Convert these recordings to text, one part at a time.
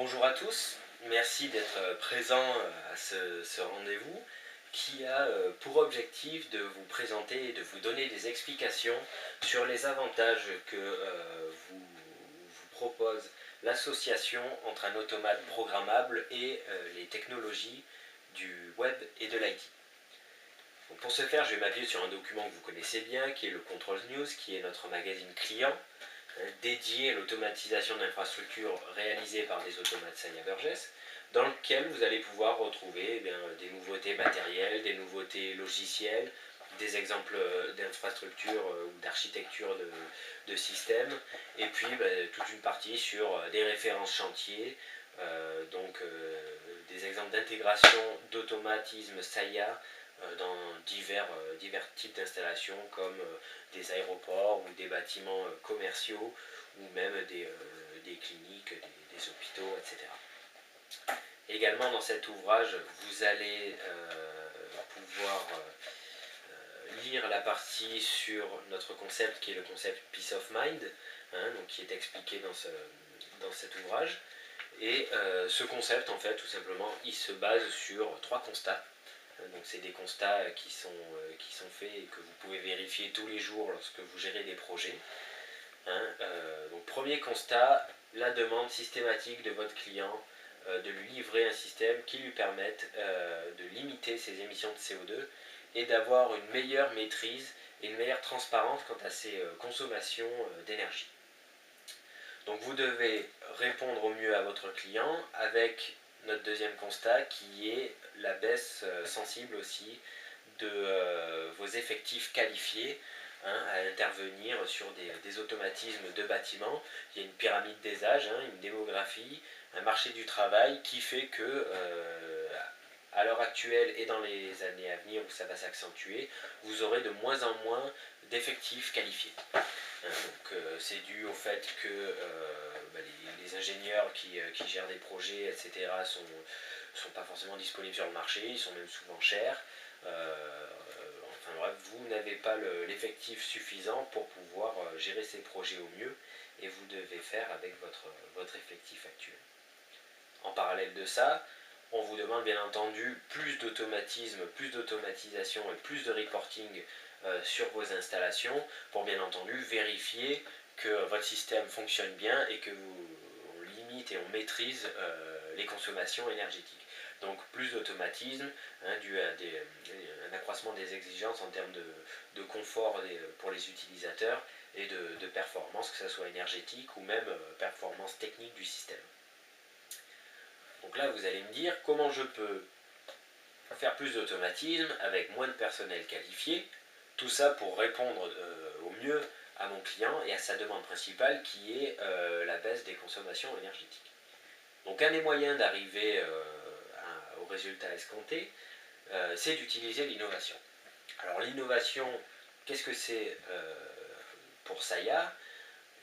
Bonjour à tous, merci d'être présents à ce rendez-vous qui a pour objectif de vous présenter et de vous donner des explications sur les avantages que vous propose l'association entre un automate programmable et les technologies du web et de l'IT. Pour ce faire, je vais m'appuyer sur un document que vous connaissez bien, qui est le Control News, qui est notre magazine client, dédié à l'automatisation d'infrastructures réalisées par des automates Saïa Burgess, dans lequel vous allez pouvoir retrouver des nouveautés matérielles, des nouveautés logicielles, des exemples d'infrastructures ou d'architecture de systèmes, et puis toute une partie sur des références chantiers, des exemples d'intégration d'automatisme Saïa dans divers types d'installations comme des aéroports ou des bâtiments commerciaux ou même des cliniques, des hôpitaux, etc. Également dans cet ouvrage, vous allez pouvoir lire la partie sur notre concept qui est le concept Peace of Mind, donc qui est expliqué dans cet ouvrage. Et ce concept, en fait, tout simplement, il se base sur 3 constats. Donc c'est des constats qui sont faits et que vous pouvez vérifier tous les jours lorsque vous gérez des projets. Donc premier constat, la demande systématique de votre client de lui livrer un système qui lui permette de limiter ses émissions de CO2 et d'avoir une meilleure maîtrise et une meilleure transparence quant à ses consommations d'énergie. Donc vous devez répondre au mieux à votre client avec notre deuxième constat qui est la baisse sensible aussi de vos effectifs qualifiés à intervenir sur des automatismes de bâtiments. Il y a une pyramide des âges, une démographie, un marché du travail qui fait que à l'heure actuelle et dans les années à venir où ça va s'accentuer, vous aurez de moins en moins d'effectifs qualifiés. Donc c'est dû au fait que les ingénieurs qui gèrent des projets, etc., sont pas forcément disponibles sur le marché, ils sont même souvent chers. Enfin bref, vous n'avez pas l'effectif suffisant pour pouvoir gérer ces projets au mieux et vous devez faire avec votre effectif actuel. En parallèle de ça, on vous demande bien entendu plus d'automatisme, plus d'automatisation et plus de reporting sur vos installations pour bien entendu vérifier que votre système fonctionne bien et que on limite et on maîtrise les consommations énergétiques. Donc plus d'automatisme, dû à un accroissement des exigences en termes de confort pour les utilisateurs et de performance, que ce soit énergétique ou même performance technique du système. Donc là, vous allez me dire comment je peux faire plus d'automatisme avec moins de personnel qualifié, tout ça pour répondre au mieux à mon client et à sa demande principale qui est la baisse des consommations énergétiques. Donc un des moyens d'arriver au résultat escompté, c'est d'utiliser l'innovation. Alors l'innovation, qu'est-ce que c'est pour Saïa?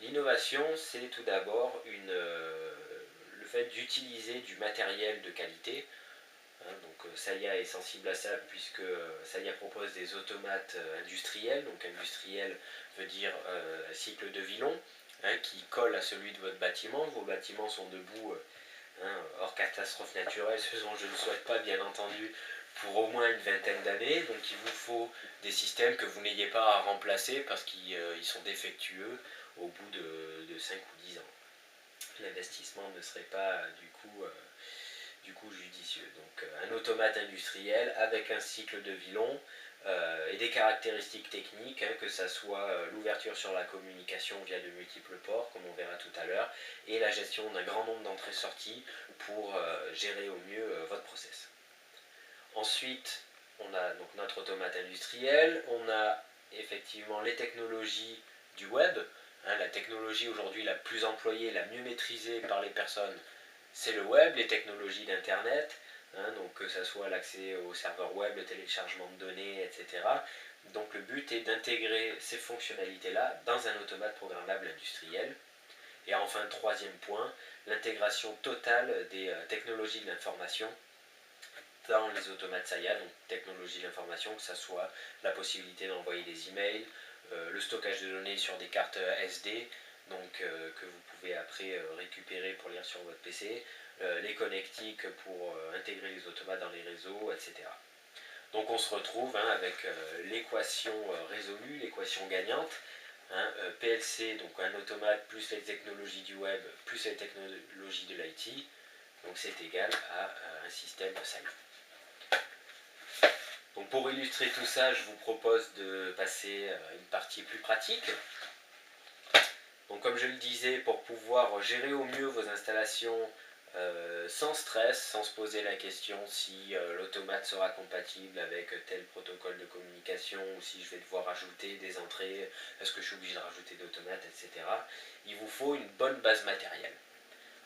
L'innovation, c'est tout d'abord le fait d'utiliser du matériel de qualité. Donc Saïa est sensible à ça puisque Saïa propose des automates industriels. Donc industriel veut dire cycle de vie long, qui colle à celui de votre bâtiment. Vos bâtiments sont debout hors catastrophe naturelle, ce dont je ne souhaite pas bien entendu, pour au moins une vingtaine d'années. Donc il vous faut des systèmes que vous n'ayez pas à remplacer parce qu'ils sont défectueux au bout de 5 ou 10 ans. L'investissement ne serait pas du coup judicieux. Donc un automate industriel avec un cycle de vie long et des caractéristiques techniques, que ça soit l'ouverture sur la communication via de multiples ports, comme on verra tout à l'heure, et la gestion d'un grand nombre d'entrées-sorties pour gérer au mieux votre process. Ensuite, on a donc notre automate industriel, on a effectivement les technologies du web. La technologie aujourd'hui la plus employée, la mieux maîtrisée par les personnes, c'est le web, les technologies d'internet, donc que ce soit l'accès au serveur web, le téléchargement de données, etc. Donc le but est d'intégrer ces fonctionnalités-là dans un automate programmable industriel. Et enfin, troisième point, l'intégration totale des technologies de l'information dans les automates Saïa, donc technologie de l'information, que ce soit la possibilité d'envoyer des emails, le stockage de données sur des cartes SD, donc que vous pouvez après récupérer pour lire sur votre PC, les connectiques pour intégrer les automates dans les réseaux, etc. Donc on se retrouve avec l'équation résolue, l'équation gagnante, PLC, donc un automate plus les technologies du web plus les technologies de l'IT, donc c'est égal à un système SAIA. Donc pour illustrer tout ça, je vous propose de passer à une partie plus pratique. Donc comme je le disais, pour pouvoir gérer au mieux vos installations sans stress, sans se poser la question si l'automate sera compatible avec tel protocole de communication ou si je vais devoir ajouter des entrées, est-ce que je suis obligé de rajouter d'automates, etc. Il vous faut une bonne base matérielle.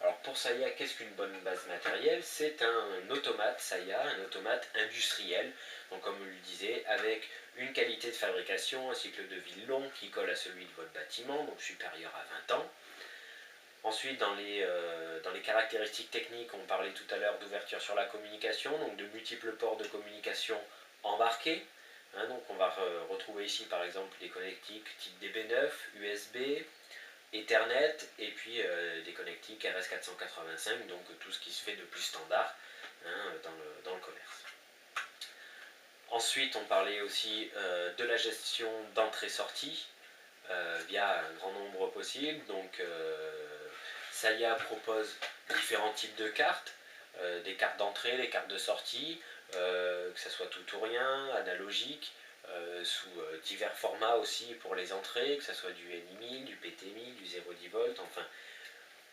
Alors pour SAIA, qu'est-ce qu'une bonne base matérielle? C'est un automate SAIA, un automate industriel, donc comme je le disais, avec une qualité de fabrication, un cycle de vie long qui colle à celui de votre bâtiment, donc supérieur à 20 ans. Ensuite, dans les caractéristiques techniques, on parlait tout à l'heure d'ouverture sur la communication, donc de multiples ports de communication embarqués. Donc on va retrouver ici par exemple des connectiques type DB9, USB, Ethernet et puis des connectiques RS485, donc tout ce qui se fait de plus standard dans le commerce. Ensuite, on parlait aussi de la gestion d'entrée-sortie via un grand nombre possible. Donc SAIA propose différents types de cartes, des cartes d'entrée, des cartes de sortie, que ce soit tout ou rien, analogique, sous divers formats aussi pour les entrées, que ce soit du NI1000, du PT1000, du 0,10 volts, enfin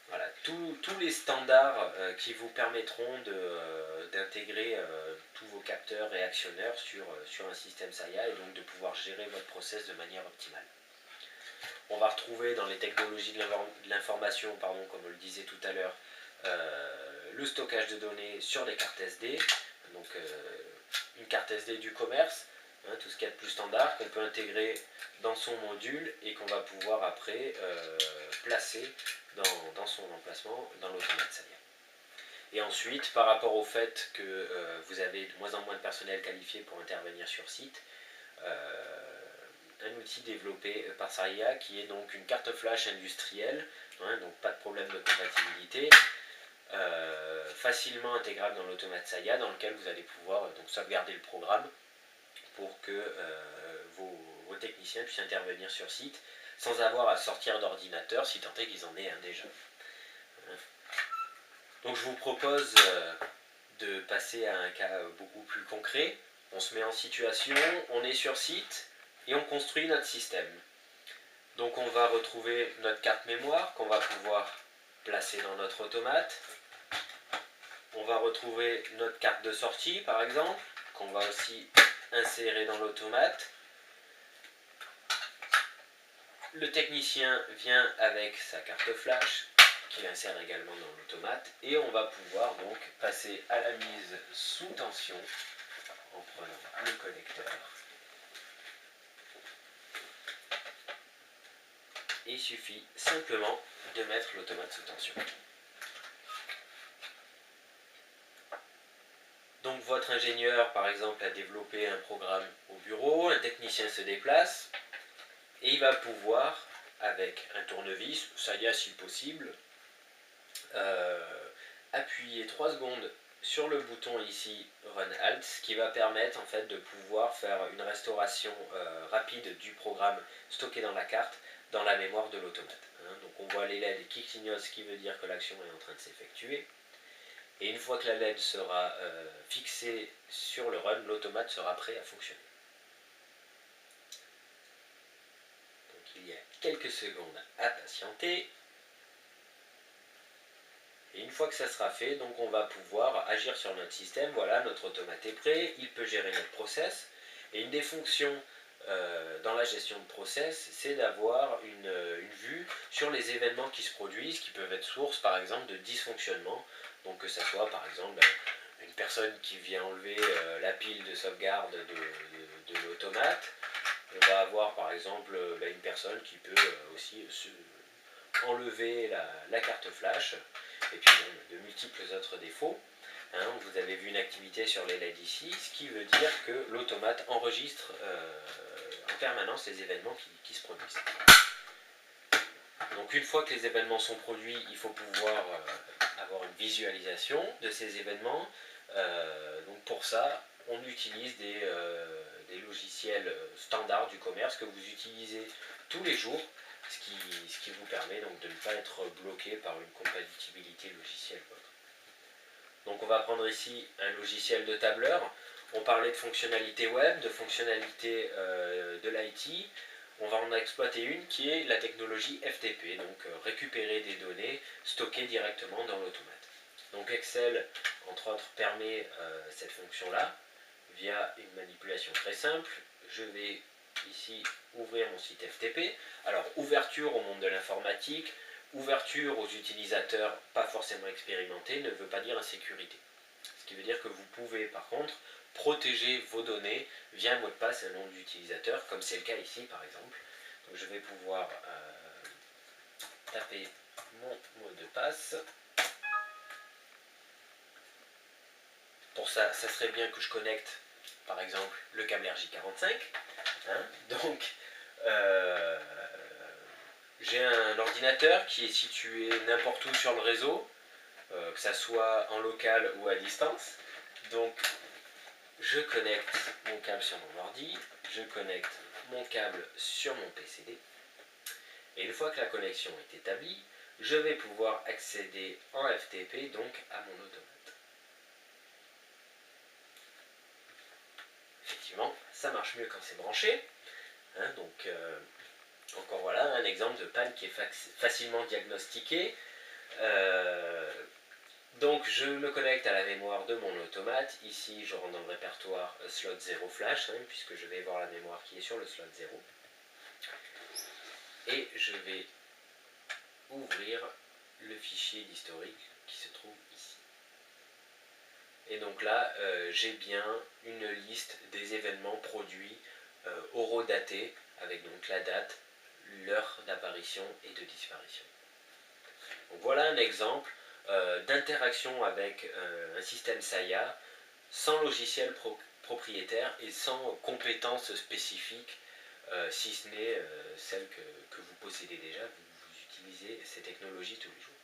voilà, tous les standards qui vous permettront d'intégrer tous vos capteurs réactionneurs sur un système SAIA et donc de pouvoir gérer votre process de manière optimale. On va retrouver dans les technologies de l'information, comme on le disait tout à l'heure, le stockage de données sur les cartes SD, donc une carte SD du commerce, tout ce qu'il y a de plus standard, qu'on peut intégrer dans son module et qu'on va pouvoir après placer dans son emplacement dans l'automate SAIA. Et ensuite, par rapport au fait que vous avez de moins en moins de personnel qualifié pour intervenir sur site, un outil développé par SAIA qui est donc une carte flash industrielle, donc pas de problème de compatibilité, facilement intégrable dans l'automate SAIA, dans lequel vous allez pouvoir donc sauvegarder le programme pour que vos techniciens puissent intervenir sur site sans avoir à sortir d'ordinateur, si tant est qu'ils en aient un déjà. Donc je vous propose de passer à un cas beaucoup plus concret. On se met en situation, on est sur site et on construit notre système. Donc on va retrouver notre carte mémoire qu'on va pouvoir placer dans notre automate. On va retrouver notre carte de sortie par exemple, qu'on va aussi insérer dans l'automate. Le technicien vient avec sa carte flash, qu'il insère également dans l'automate, et on va pouvoir donc passer à la mise sous tension en prenant le connecteur. Il suffit simplement de mettre l'automate sous tension. Donc votre ingénieur par exemple a développé un programme au bureau, un technicien se déplace, et il va pouvoir, avec un tournevis, SAIA si possible, appuyer 3 secondes sur le bouton ici Run Alt, ce qui va permettre en fait de pouvoir faire une restauration rapide du programme stocké dans la carte dans la mémoire de l'automate. Donc on voit les LED qui clignotent, ce qui veut dire que l'action est en train de s'effectuer. Et une fois que la LED sera fixée sur le run, l'automate sera prêt à fonctionner. Il y a quelques secondes à patienter. Et une fois que ça sera fait, donc on va pouvoir agir sur notre système. Voilà, notre automate est prêt, il peut gérer notre process. Et une des fonctions dans la gestion de process, c'est d'avoir une vue sur les événements qui se produisent, qui peuvent être source par exemple de dysfonctionnement. Donc que ça soit par exemple une personne qui vient enlever la pile de sauvegarde de l'automate. On va avoir par exemple une personne qui peut aussi enlever la carte flash, et puis de multiples autres défauts. Vous avez vu une activité sur les LED ici, ce qui veut dire que l'automate enregistre en permanence les événements qui se produisent. Donc une fois que les événements sont produits, il faut pouvoir avoir une visualisation de ces événements. Donc pour ça, on utilise des logiciels standards du commerce que vous utilisez tous les jours, ce qui vous permet donc de ne pas être bloqué par une compatibilité logicielle. Donc on va prendre ici un logiciel de tableur. On parlait de fonctionnalités web, de fonctionnalités de l'IT. On va en exploiter une qui est la technologie FTP, donc récupérer des données stockées directement dans l'automate. Donc Excel, entre autres, permet cette fonction-là via une manipulation très simple. Je vais ici ouvrir mon site FTP. Alors ouverture au monde de l'informatique, ouverture aux utilisateurs pas forcément expérimentés ne veut pas dire insécurité. Ce qui veut dire que vous pouvez par contre protéger vos données via un mot de passe et un nom d'utilisateur, comme c'est le cas ici par exemple. Donc je vais pouvoir taper mon mot de passe. Pour ça, ça serait bien que je connecte par exemple le câble RJ45. Donc j'ai un ordinateur qui est situé n'importe où sur le réseau, que ça soit en local ou à distance. Donc je connecte mon câble sur mon ordi, je connecte mon câble sur mon PCD, et une fois que la connexion est établie, je vais pouvoir accéder en FTP donc à mon automate. Effectivement, ça marche mieux quand c'est branché. Donc encore voilà un exemple de panne qui est facilement diagnostiqué. Donc je me connecte à la mémoire de mon automate. Ici je rentre dans le répertoire slot 0 flash, puisque je vais voir la mémoire qui est sur le slot 0. Et je vais ouvrir le fichier d'historique qui se trouve ici. Et donc là j'ai bien une liste des événements produits horodatés avec donc la date, l'heure d'apparition et de disparition. Donc voilà un exemple d'interaction avec un système SAIA sans logiciel propriétaire et sans compétences spécifiques, si ce n'est celles que vous possédez déjà. Vous utilisez ces technologies tous les jours.